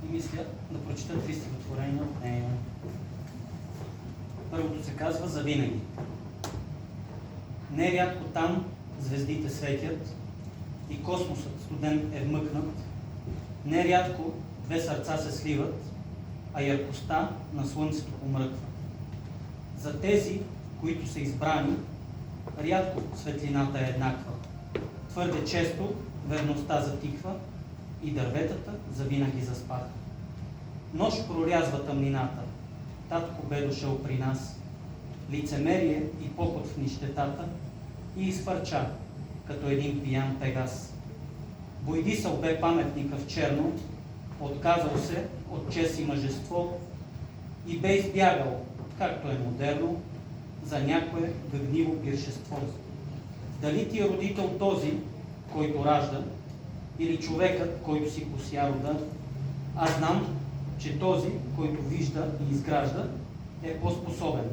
и мисля да прочета 3 стихотворения от нея. Първото се казва "Завинаги". Нерядко там звездите светят и космосът студен е вмъкнат. Нерядко две сърца се сливат, а яркостта на слънцето помръква. За тези, които са избрани, рядко светлината е еднаква. Твърде често верността затихва и дърветата завинаги заспаха. Нощ прорязва тъмнината, татко бе дошъл при нас. Лицемерие и поход в нищетата и изхвърча, като един пиян пегас. Бойдисал бе паметника в черно, отказал се от чест и мъжество и бе избягал, както е модерно, за някое гъгниво пиршество. Дали ти е родител този, който ражда, или човекът, който си пося рода, аз знам, че този, който вижда и изгражда, е по-способен,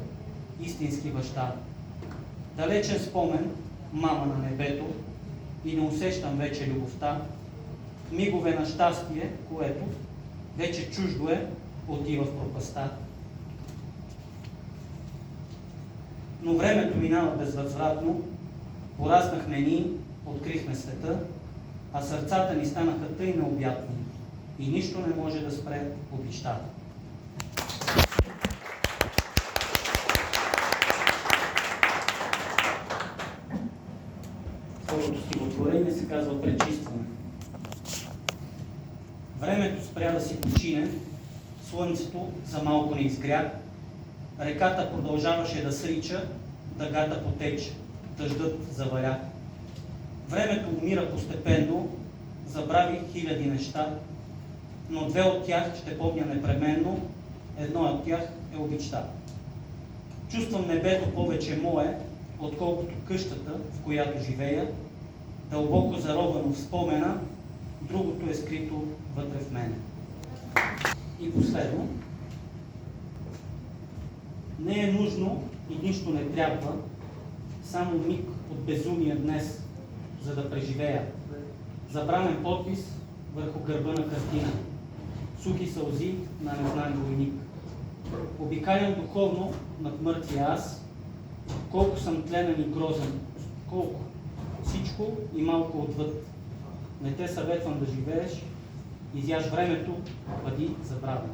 истински баща. Далечен спомен, мама на небето, и не усещам вече любовта, мигове на щастие, което вече чуждо е, отива в пропаста. Но времето минава безвъзвратно, пораснахме ние, открихме света, а сърцата ни станаха тъй необятни и нищо не може да спре обичтата. Второто стихотворение се казва "Пречистване". Времето спря да си почине, слънцето за малко не изгря, реката продължаваше да срича, дъгата потече, дъждът заваля. Времето умира постепенно, забравих хиляди неща, но две от тях ще помня непременно, едно от тях е обичта. Чувствам небето повече мое, отколкото къщата, в която живея, дълбоко заровано в спомена, другото е скрито вътре в мене. И последно, не е нужно и нищо не трябва, само миг от безумие днес, за да преживея. Забранен подпис върху гърба на картина, сухи сълзи на незнан войник. Обикалям духовно над мъртвия аз, колко съм тленен и грозен, колко, всичко и малко отвъд. Не те съветвам да живееш, изяж времето, бъди забравен.